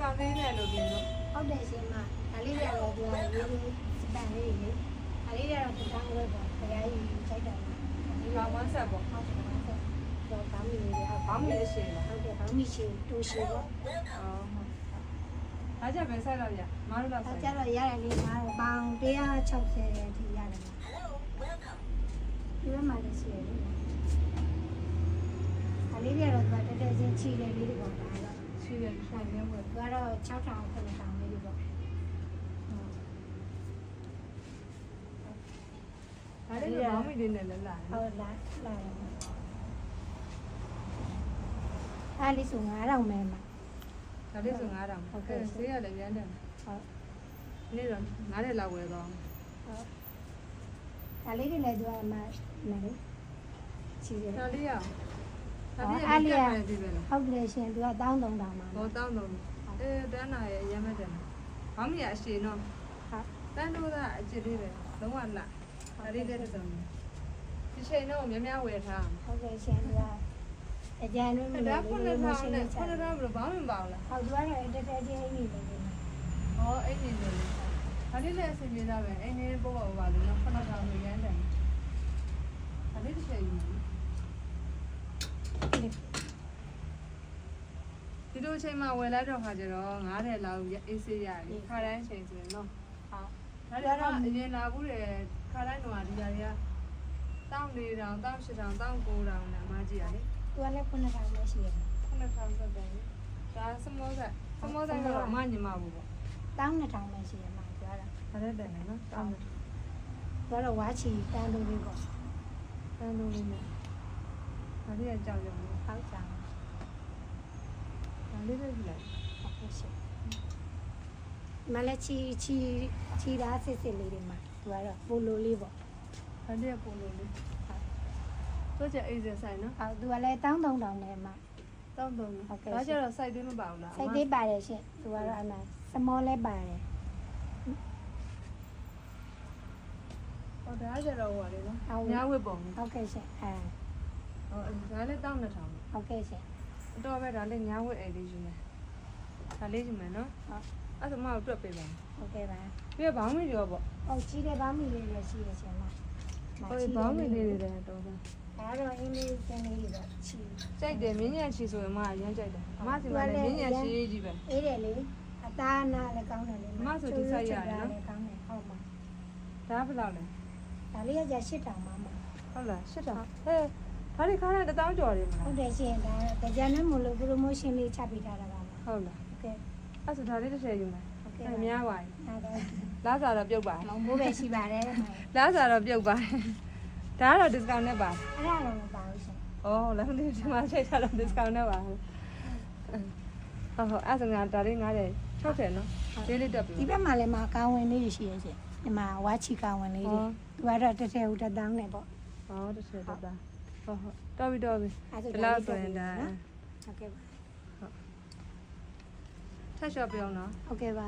ကောင်လေးနဲ့လို့ပြင်လို့ ဟုတ်တယ်ရှင်မဒါလေးတွေကတော့သူကရေးလေးစတန်လေးတွေဒါလေးတွေကတော့တောင်းဝဲပေါ့ခရီးကြီးစိုက်တယ်နော် ဘာမှဆက်ပေါ့ ဟုတ်တယ်ဟုတ်တယ်တော့ဘာမှမလုပ်ရအောင် ဘာမှလည်းရှင်းလား ဟုတ်တယ်ဘာမှမရှိတူရှိပေါ့ အော်ဟုတ်အားကြပဲဆက်တော့ရမတို့တော့ အဲ ဆက် ကျတော့ရတယ်လေငါပေါင်160အထိရတယ်ဒီဘက်မှာလည်းရှိရတယ်ဒါလေးတွေကတော့တက်တက်ချင်းချီတယ်လေးတွေပေါ့ဒါတော့ ရှိတယ်ဆိုင်နေပေါ့ သူကတော့6000 9000လေးတွေပေါ့ ဒါလေးဘာမှမနေနဲ့လည်းလာ ဟုတ်လားလာတယ်အားလေးဆို9000မဲမှာ ဒါလေးဆို9000ဟုတ်ကဲ့ဆေးရလည်းရမ်းတယ် ဟုတ် နေ့တော့90လောက်ဝယ်သွား ဟုတ်ဒါလေးတွေလည်းသူကမှမယ်လေချီတယ် ဒါလေးရဒီပဲလား ဟုတ်တယ်ရှင်သူက13000မှာ ဟောတောင်းတော့အေးတန်းနာရဲ့ရမ်းမဲ့တယ်ဘာမှမရအရှိနော် ဟုတ် တန်းလို့သာအကျစ်လေးပဲလုံးဝလာဒါလေးတဲ့စုံဒီချိန်တော့များများဝယ်ထား ဟုတ်ကဲ့ရှင်သူကအကြံလို့ ဒါ9000နဲ့9000ဘယ်ဘာမှမပါဘူးလား ဟုတ်သူကတော့တက်တက်ချင်းအင်းကြီးပဲ ဟောအဲ့ဒီလိုဒါလေးလည်းအဆင်ပြေတာပဲအဲ့ဒီပို့ပါလို့နော်9000လို့ရမ်းတယ်ဒါလေးတစ်ချိန်ယူဒီလိုချိန်မှာဝယ်လိုက်တော့ခါကျတော့90လောက်အေးစေးရတယ်ခါတိုင်းချိန်ဆိုရင်နော် ဟုတ် ဒါတော့အရင်လာဘူးတယ်ခါတိုင်းတော့ဒီຢာတွေက1400 1800 1900နဲ့အမကြီးရလေ သူကလည်း9000ပဲရှိရတယ် 9000သက်တယ်ဒါစမောဆိုင်ကတော့အမညီမဘူးပေါ့ 12000ပဲရှိရမှာပြောတာ ဒါလည်းတယ်နော်တောင်းတယ် သူကတော့ဝါချီတန်းလို့လေးပေါ့ တန်းလို့လေးနဲ့ဒါလေးကကြောက်ရုံနဲ့ ဟုတ်ကြအောင် ဒါလေးပဲကြည့်လိုက် ဟုတ်ကဲ့ရှင်မလည်းချီတာစစ်စစ်လေးတွေမှာသူကတော့ပိုလိုလေးပေါ့ ဒါလေးကပုံလို့လေးဆိုကြအိတ်စဆိုင်နော် ဟုတ်သူကလည်း13000နဲ့မှာ တောင်းတော့ဒါကျတော့စိုက်သေးမပါဘူးလား စိတ်သေးပါတယ်ရှင်သူကတော့အမှစမောလည်းပါတယ် ဟောဒါကျတော့ဟိုပါလေနော်ညာဝတ်ပုံ ဟုတ်ကဲ့ရှင်အဲ ဟောဒါလည်း12000 ဟုတ်ကဲ့ရှင် တော့ပဲဒါလေးညာဝတ်အိတ်လေးယူမယ်ဒါလေးယူမယ်နော် ဟုတ် အဲ့ဒါမှတော့တွက်ပေးပါ ဟုတ်ကဲ့ပါ ပြီးတော့ဘောင်းမီရောပေါ့ ဟုတ်ကြီးတဲ့ဘာမီလေးတွေရှိရရှင်မှာ ဟိုဘောင်းမီလေးတွေလည်းတော်တယ် ဒါတော့အင်းလေးစင်းလေးတွေတော့ချီ ကြိုက်တယ်မြင်းညံချီဆိုရင်မအရင်ကြိုက်တယ်အမစီမလည်းမြင်းညံချီကြီးပဲ အေးတယ်လေအသားနာလည်းကောင်းတယ်လေကောင်းတယ်ဟုတ်ပါ ဒါဘယ်လောက်လဲ ဒါလေးကကြာ8000မှာမှာ ဟုတ်လား8000ဟဲ့ဒါလေးခါတိုင်း1000ကျော်တယ်မ ဟု လား တ်တယ်ရှင်ဒါကြံနဲ့မလို့ promotion လေးချပေးထားတာပါ ဟုတ်လား ဟုတ်ကဲ့ အဲ့ဆိုဒါလေးတစ်ထည့်ယူမယ် ဟုတ်ကဲ့ အဲ့များပါပြီ အဲ့တော့ လားစာတော့ပြုတ်ပါ မောင်မိုးပဲရှိပါတယ် လားစာတော့ပြုတ်ပါတယ်ဒါကတော့ discount နဲ့ပါ အဲ့ဒါတော့မပါဘူးရှင် ဩလည်းဒီမှာချိန်ထားတော့ discount နဲ့ပါဟုတ်အဲ့ဆိုငါဒါလေး90 60နော်လေးလေးတက်ပြီ ဒီဘက်မှာလည်းမကောင်းဝင်လေးရှိရရှင်ဒီမှာဝါချီကောင်းဝင်လေးတွေသူကတော့တစ်ထည့်ဦးတစ်တောင်းနဲ့ပေါ့ ဟောတစ်ချက်တက်တာဟုတ်တော်ပြီဒီလောက်ဆိုရင်ဒါ ဟုတ်ကဲ့ပါ ထက်လျှော့ပြောင်းနော် ဟုတ်ကဲ့ပါ